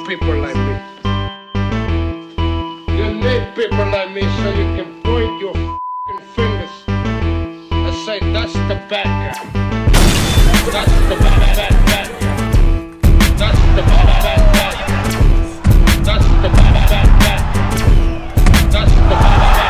people like me. You need people like me so you can point your f***ing fingers and say, that's the bad guy. That's the bad guy. That's the bad guy. That's the bad guy. That's the bad guy.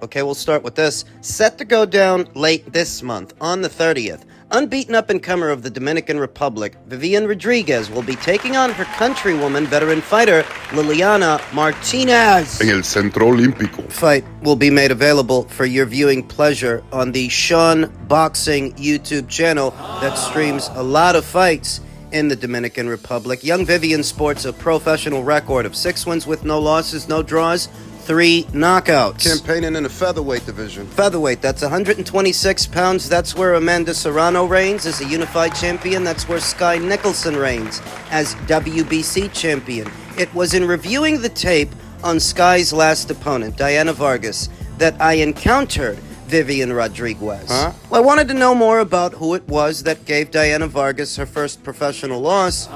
Okay, we'll start with this. Set to go down late this month, on the 30th. Unbeaten up-and-comer of the Dominican Republic, Vivian Rodriguez will be taking on her countrywoman, veteran fighter, Liliana Martinez. En el Centro Olímpico. Fight will be made available for your viewing pleasure on the Sean Boxing YouTube channel that streams a lot of fights in the Dominican Republic. Young Vivian sports a professional record of 6 wins with no losses, no draws, 3 knockouts. Campaigning in the featherweight division. Featherweight, that's 126 pounds. That's where Amanda Serrano reigns as a unified champion. That's where Sky Nicholson reigns as WBC champion. It was in reviewing the tape on Sky's last opponent, Diana Vargas, that I encountered Vivian Rodriguez. Huh? Well, I wanted to know more about who it was that gave Diana Vargas her first professional loss.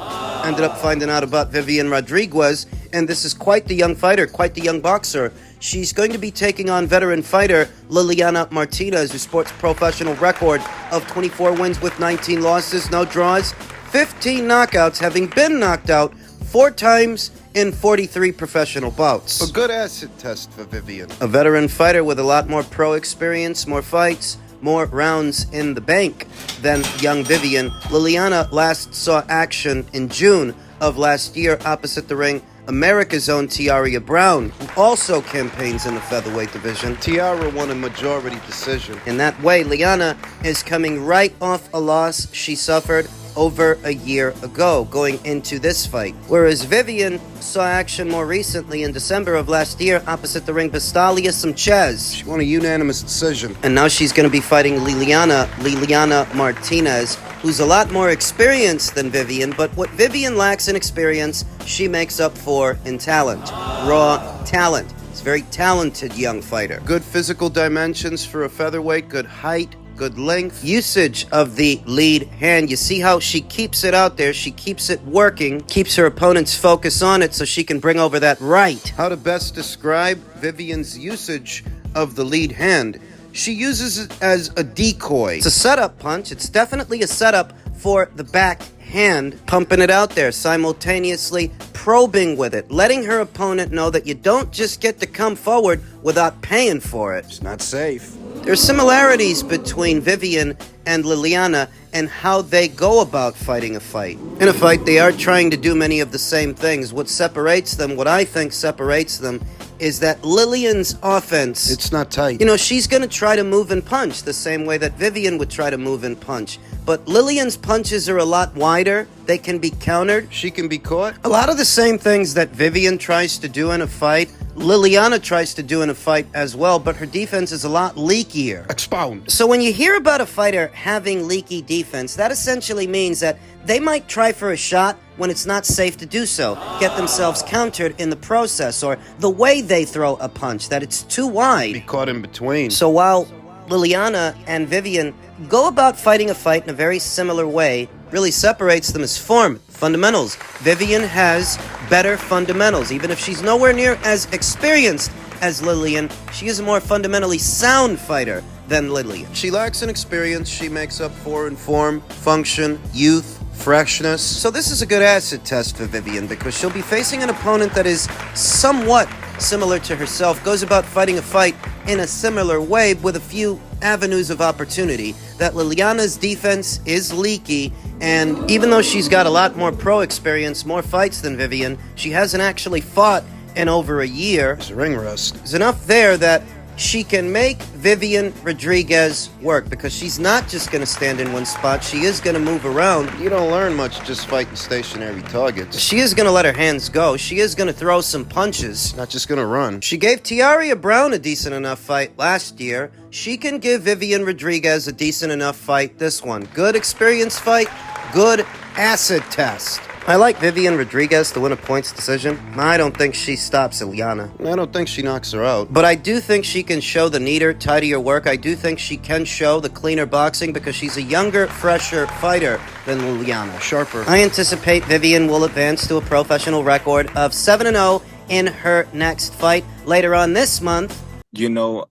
Ended up finding out about Vivian Rodriguez, and this is quite the young fighter, quite the young boxer. She's going to be taking on veteran fighter Liliana Martinez, who sports professional record of 24 wins with 19 losses, no draws, 15 knockouts, having been knocked out 4 times in 43 professional bouts. A good acid test for Vivian. A veteran fighter with a lot more pro experience, more fights, more rounds in the bank than young Vivian. Liliana last saw action in June of last year opposite the ring America's own Tiaria Brown, who also campaigns in the featherweight division. Tiara won a majority decision. In that way, Liana is coming right off a loss she suffered over a year ago going into this fight. Whereas Vivian saw action more recently in December of last year opposite the ring Bastalia Sanchez. She won a unanimous decision. And now she's going to be fighting Liliana Martinez, who's a lot more experienced than Vivian, but what Vivian lacks in experience, she makes up for in talent. Raw talent. It's a very talented young fighter. Good physical dimensions for a featherweight, good height, good length. Usage of the lead hand. You see how she keeps it out there. She keeps it working, keeps her opponent's focus on it so she can bring over that right. How to best describe Vivian's usage of the lead hand? She uses it as a decoy. It's a setup punch. It's definitely a setup for the back hand, pumping it out there, simultaneously probing with it, letting her opponent know that you don't just get to come forward without paying for it. It's not safe. There's similarities between Vivian and Liliana and how they go about fighting a fight. In a fight, they are trying to do many of the same things. What separates them, what I think separates them, is that Lillian's offense, it's not tight. You know, she's going to try to move and punch the same way that Vivian would try to move and punch. But Lillian's punches are a lot wider. They can be countered. She can be caught. A lot of the same things that Vivian tries to do in a fight, Liliana tries to do in a fight as well, but her defense is a lot leakier. Expound. So when you hear about a fighter having leaky defense, that essentially means that they might try for a shot when it's not safe to do so, get themselves countered in the process, or the way they throw a punch, that it's too wide. Be caught in between. So while Liliana and Vivian go about fighting a fight in a very similar way, really separates them is form, fundamentals. Vivian has better fundamentals. Even if she's nowhere near as experienced as Lilian, she is a more fundamentally sound fighter than Lilian. She lacks in experience. She makes up for in form, function, youth, freshness. So this is a good acid test for Vivian because she'll be facing an opponent that is somewhat similar to herself, goes about fighting a fight in a similar way with a few avenues of opportunity. That Liliana's defense is leaky, and even though she's got a lot more pro experience, more fights than Vivian, she hasn't actually fought in over a year. It's ring rust. There's enough there that she can make Vivian Rodriguez work because she's not just going to stand in one spot. She is going to move around. You don't learn much just fighting stationary targets. She is going to let her hands go. She is going to throw some punches. Not just gonna run. She gave Tiaria Brown a decent enough fight last year. She can give Vivian Rodriguez a decent enough fight this one. Good experience fight, good acid test. I like Vivian Rodriguez to win a points decision. I don't think she stops Ileana. I don't think she knocks her out. But I do think she can show the neater, tidier work. I do think she can show the cleaner boxing because she's a younger, fresher fighter than Ileana. Sharper. I anticipate Vivian will advance to a professional record of 7-0 in her next fight later on this month. You know,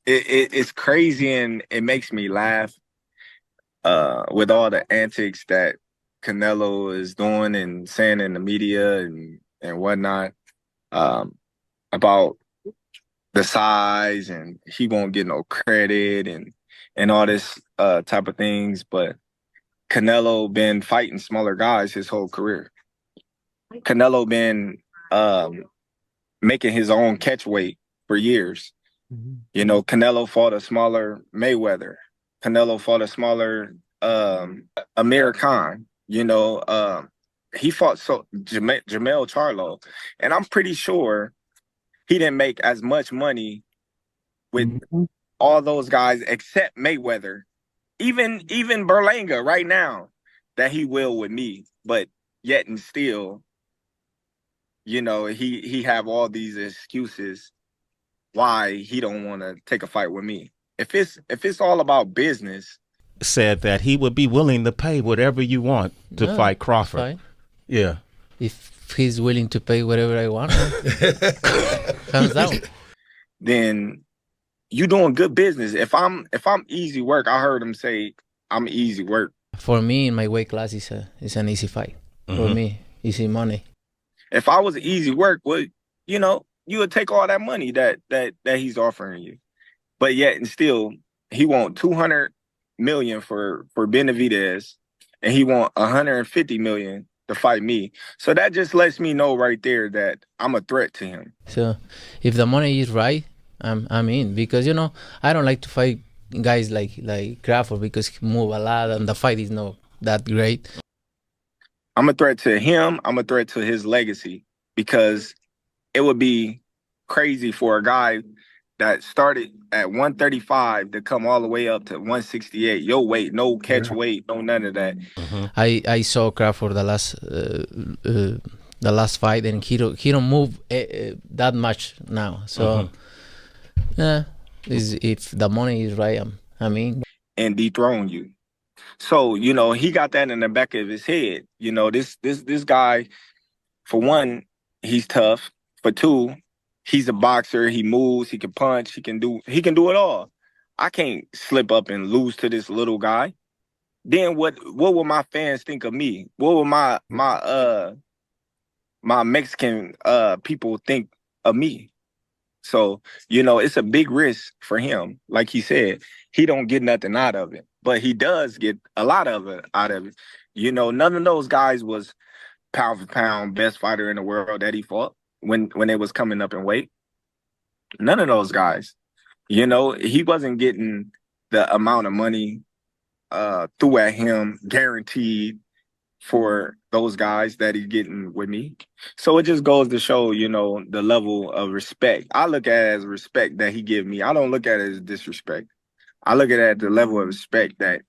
it's crazy and it makes me laugh with all the antics that Canelo is doing and saying in the media and whatnot about the size and he won't get no credit and all this type of things. But Canelo been fighting smaller guys his whole career. Canelo been making his own catch weight for years. You know, Canelo fought a smaller Mayweather. Canelo fought a smaller Amir Khan. You know, he fought Jamel Charlo, and I'm pretty sure he didn't make as much money with all those guys except Mayweather, even Berlanga right now, that he will with me. But yet and still, you know, he have all these excuses why he don't want to take a fight with me. If it's all about business. Said that he would be willing to pay whatever you want to fight Crawford. Fine. Yeah. If he's willing to pay whatever I want, hands down. Then you doing good business. If I'm easy work, I heard him say I'm easy work. For me, in my weight class, it's an easy fight. For me, easy money. If I was easy work, well, you know, you would take all that money that he's offering you. But yet and still, he want $200 million for Benavidez, and he want $150 million to fight me. So that just lets me know right there that I'm a threat to him. So if the money is right, I'm in, because you know I don't like to fight guys like Crawford because he move a lot and the fight is not that great. I'm a threat to him. I'm a threat to his legacy, because it would be crazy for a guy that started at 135 to come all the way up to 168. Your weight, no catch weight, no none of that. I saw Crawford the last fight, and he don't move that much now. So if the money is right, I mean, and dethrone you. So you know he got that in the back of his head. You know this guy, for one, he's tough. For two, he's a boxer. He moves. He can punch. He can do it all. I can't slip up and lose to this little guy. Then what will my fans think of me? What will my Mexican people think of me? So, you know, it's a big risk for him. Like he said, he don't get nothing out of it, but he does get a lot of it out of it. You know, none of those guys was pound for pound best fighter in the world that he fought when they was coming up in weight. None of those guys. You know, he wasn't getting the amount of money threw at him guaranteed for those guys that he's getting with me. So it just goes to show, you know, the level of respect. I look at it as respect that he give me. I don't look at it as disrespect. I look at it as the level of respect that,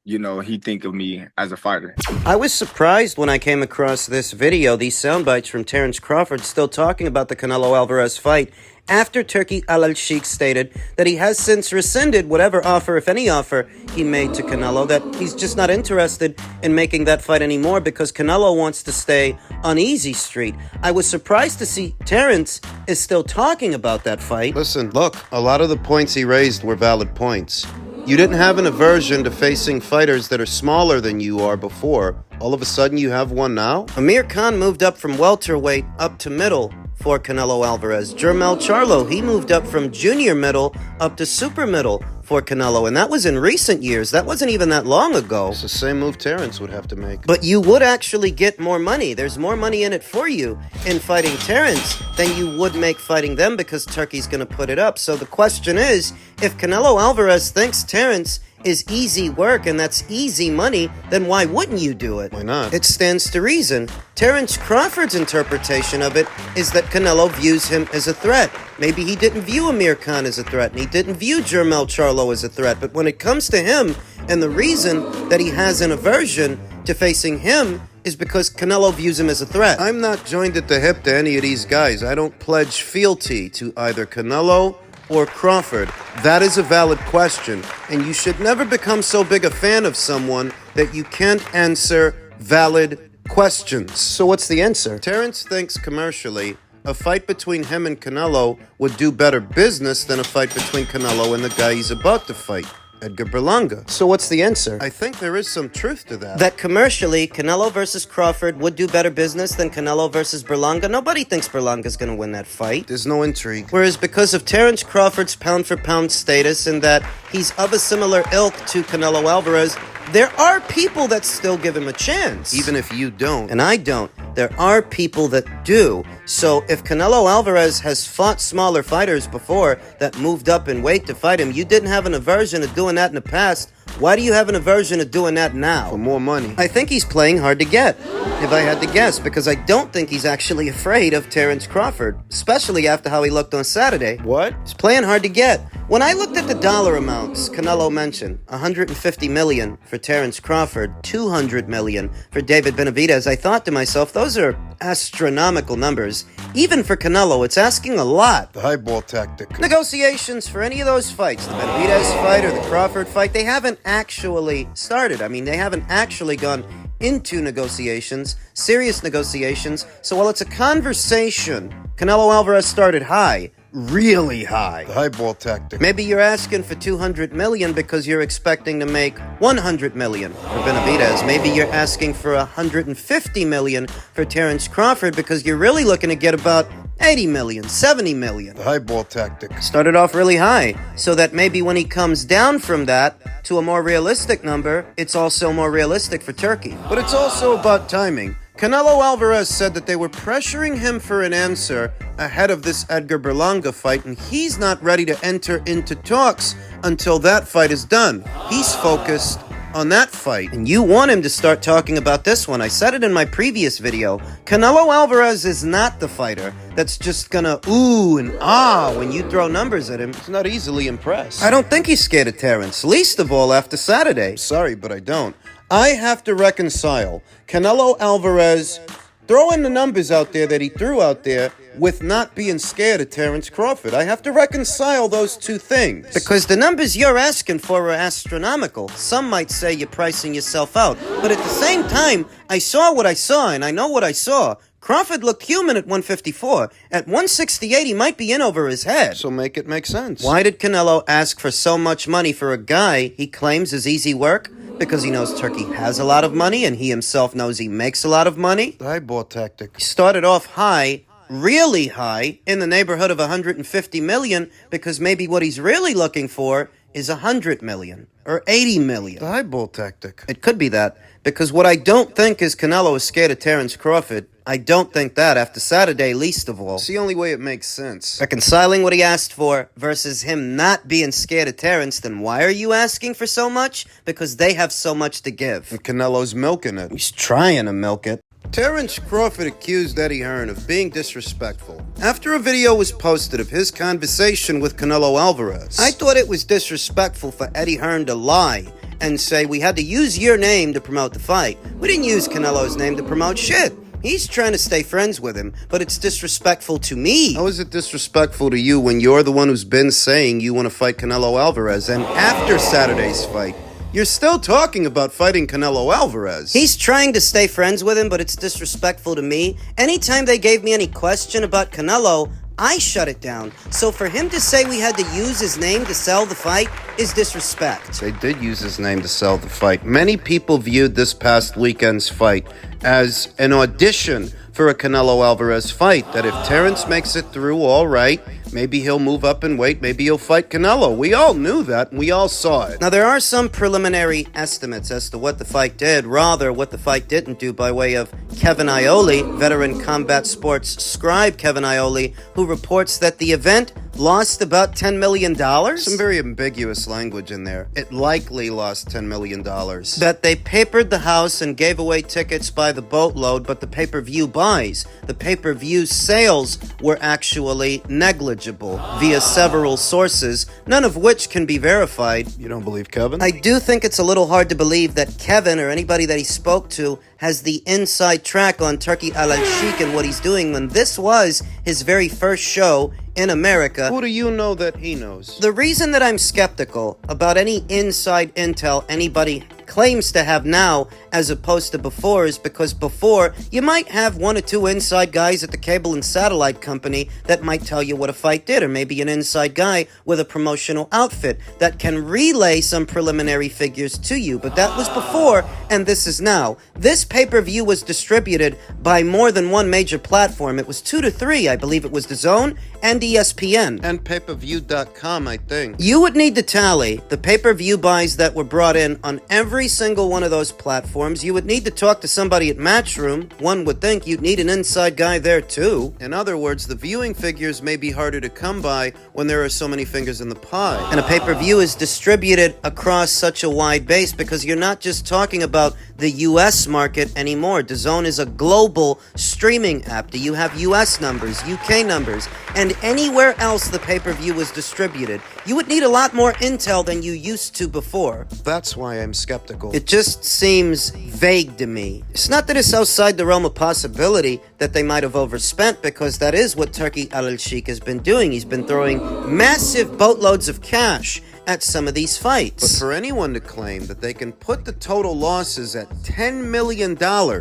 you know, he think of me as a fighter. I was surprised when I came across this video, these sound bites from Terence Crawford still talking about the Canelo Alvarez fight after Turki Al-Sheikh stated that he has since rescinded whatever offer, if any offer, he made to Canelo, that he's just not interested in making that fight anymore because Canelo wants to stay on easy street. I was surprised to see Terence is still talking about that fight. Listen, look, a lot of the points he raised were valid points. You didn't have an aversion to facing fighters that are smaller than you are before. All of a sudden you have one now? Amir Khan moved up from welterweight up to middle for Canelo Alvarez. Jermell Charlo, he moved up from junior middle up to super middle for Canelo, and that was in recent years. That wasn't even that long ago. It's the same move Terrence would have to make. But you would actually get more money. There's more money in it for you in fighting Terrence than you would make fighting them because Turkey's going to put it up. So the question is, if Canelo Alvarez thinks Terrence is easy work and that's easy money, then why wouldn't you do it? Why not? It stands to reason. Terrence Crawford's interpretation of it is that Canelo views him as a threat. Maybe he didn't view Amir Khan as a threat, and he didn't view Jermell Charlo as a threat. But when it comes to him, and the reason that he has an aversion to facing him is because Canelo views him as a threat. I'm not joined at the hip to any of these guys. I don't pledge fealty to either Canelo or Crawford. That is a valid question, and you should never become so big a fan of someone that you can't answer valid questions. So what's the answer? Terrence thinks commercially a fight between him and Canelo would do better business than a fight between Canelo and the guy he's about to fight, Edgar Berlanga. So what's the answer? I think there is some truth to that. That commercially, Canelo versus Crawford would do better business than Canelo versus Berlanga. Nobody thinks Berlanga's going to win that fight. There's no intrigue. Whereas because of Terrence Crawford's pound-for-pound status and that he's of a similar ilk to Canelo Alvarez, there are people that still give him a chance. Even if you don't. And I don't. There are people that do. So if Canelo Alvarez has fought smaller fighters before that moved up in weight to fight him, you didn't have an aversion to doing that in the past. Why do you have an aversion to doing that now? For more money. I think he's playing hard to get, if I had to guess, because I don't think he's actually afraid of Terrence Crawford, especially after how he looked on Saturday. What? He's playing hard to get. When I looked at the dollar amounts Canelo mentioned, $150 million for Terrence Crawford, $200 million for David Benavidez, I thought to myself, those are astronomical numbers. Even for Canelo, it's asking a lot. The highball tactic. Negotiations for any of those fights, the Benavidez fight or the Crawford fight, they haven't actually started. I mean, they haven't actually gone into negotiations, serious negotiations. So while it's a conversation, Canelo Alvarez started high, really high. The highball tactic. Maybe you're asking for $200 million because you're expecting to make $100 million for Benavidez. Maybe you're asking for $150 million for Terrence Crawford because you're really looking to get about $80 million, $70 million. The highball tactic. Started off really high, so that maybe when he comes down from that to a more realistic number, it's also more realistic for Turkey. But it's also about timing. Canelo Alvarez said that they were pressuring him for an answer ahead of this Edgar Berlanga fight, and he's not ready to enter into talks until that fight is done. He's focused on that fight. And you want him to start talking about this one. I said it in my previous video. Canelo Alvarez is not the fighter that's just gonna ooh and ah when you throw numbers at him. He's not easily impressed. I don't think he's scared of Terrence, least of all after Saturday. Sorry, but I don't. I have to reconcile Canelo Alvarez throwing the numbers out there that he threw out there with not being scared of Terrence Crawford. I have to reconcile those two things. Because the numbers you're asking for are astronomical. Some might say you're pricing yourself out. But at the same time, I saw what I saw, and I know what I saw. Crawford looked human at 154. At 168, he might be in over his head. So make it make sense. Why did Canelo ask for so much money for a guy he claims is easy work? Because he knows Turkey has a lot of money, and he himself knows he makes a lot of money? The highball tactic. He started off high, really high, in the neighborhood of $150 million, because maybe what he's really looking for is $100 million or $80 million. The highball tactic. It could be that, because what I don't think is Canelo is scared of Terrence Crawford. I don't think that after Saturday, least of all. It's the only way it makes sense. Reconciling what he asked for versus him not being scared of Terrence, then why are you asking for so much? Because they have so much to give. And Canelo's milking it. He's trying to milk it. Terrence Crawford accused Eddie Hearn of being disrespectful after a video was posted of his conversation with Canelo Alvarez. I thought it was disrespectful for Eddie Hearn to lie and say we had to use your name to promote the fight. We didn't use Canelo's name to promote shit. He's trying to stay friends with him, but it's disrespectful to me. How is it disrespectful to you when you're the one who's been saying you want to fight Canelo Alvarez, and after Saturday's fight, you're still talking about fighting Canelo Alvarez? He's trying to stay friends with him, but it's disrespectful to me. Anytime they gave me any question about Canelo, I shut it down. So for him to say we had to use his name to sell the fight is disrespect. They did use his name to sell the fight. Many people viewed this past weekend's fight as an audition for a Canelo Alvarez fight, that if Terrence makes it through, all right, Maybe he'll move up in weight. Maybe he'll fight Canelo. We all knew that, and we all saw it. Now, there are some preliminary estimates as to what the fight did, rather what the fight didn't do, by way of Kevin Iole, veteran combat sports scribe Kevin Iole, who reports that the event lost about $10 million. Some very ambiguous language in there. It likely lost $10 million. That they papered the house and gave away tickets by the boatload, but the pay-per-view buys, the pay-per-view sales were actually negligible via several sources, none of which can be verified. You don't believe Kevin? I do think it's a little hard to believe that Kevin or anybody that he spoke to has the inside track on Turki Al-Sheikh and what he's doing when this was his very first show in America. Who do you know that he knows? The reason that I'm skeptical about any inside intel anybody claims to have now as opposed to before is because before you might have one or two inside guys at the cable and satellite company that might tell you what a fight did, or maybe an inside guy with a promotional outfit that can relay some preliminary figures to you. But that was before, and this is now. This pay-per-view was distributed by more than one major platform. It was 2 to 3. I believe it was DAZN and ESPN. And pay-per-view.com, I think. You would need to tally the pay-per-view buys that were brought in on every single one of those platforms. You would need to talk to somebody at Matchroom. One would think you'd need an inside guy there too. In other words, the viewing figures may be harder to come by when there are so many fingers in the pie. And a pay-per-view is distributed across such a wide base because you're not just talking about the US market anymore. DAZN is a global streaming app. Do you have US numbers, UK numbers, and anywhere else the pay-per-view was distributed? You would need a lot more intel than you used to before. That's why I'm skeptical. It just seems vague to me. It's not that it's outside the realm of possibility that they might have overspent, because that is what Turki Al-Sheikh has been doing. He's been throwing massive boatloads of cash at some of these fights. But for anyone to claim that they can put the total losses at $10 million...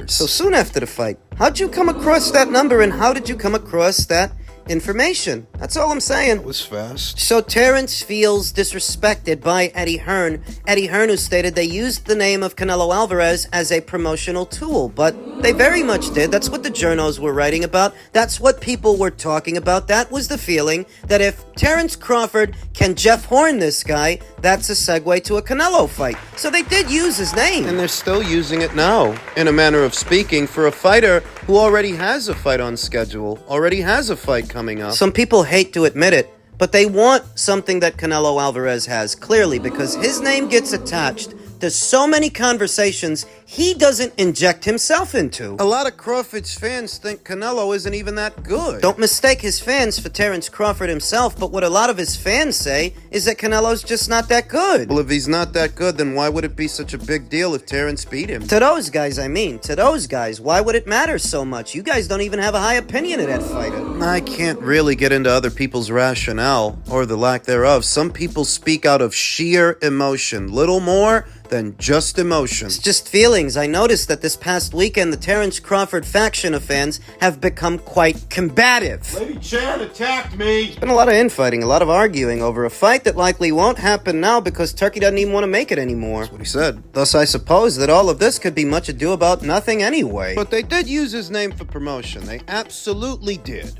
So soon after the fight, how'd you come across that number, and how did you come across that information? That's all I'm saying. It was fast. So Terrence feels disrespected by Eddie Hearn. Eddie Hearn, who stated they used the name of Canelo Alvarez as a promotional tool, but they very much did. That's what the journos were writing about. That's what people were talking about. That was the feeling, that if Terrence Crawford can Jeff Horn this guy, that's a segue to a Canelo fight. So they did use his name. And they're still using it now, in a manner of speaking, for a fighter who already has a fight on schedule, already has a fight coming up. Some people hate to admit it, but they want something that Canelo Alvarez has, clearly, because his name gets attached to so many conversations he doesn't inject himself into. A lot of Crawford's fans think Canelo isn't even that good. Don't mistake his fans for Terrence Crawford himself, but what a lot of his fans say is that Canelo's just not that good. Well, if he's not that good, then why would it be such a big deal if Terrence beat him? To those guys, to those guys, why would it matter so much? You guys don't even have a high opinion of that fighter. I can't really get into other people's rationale, or the lack thereof. Some people speak out of sheer emotion, little more than just emotion. It's just feelings. I noticed that this past weekend, the Terrence Crawford faction of fans have become quite combative. Lady Chan attacked me. There's been a lot of infighting, a lot of arguing over a fight that likely won't happen now because Turkey doesn't even want to make it anymore. That's what he said. Thus, I suppose that all of this could be much ado about nothing anyway. But they did use his name for promotion. They absolutely did.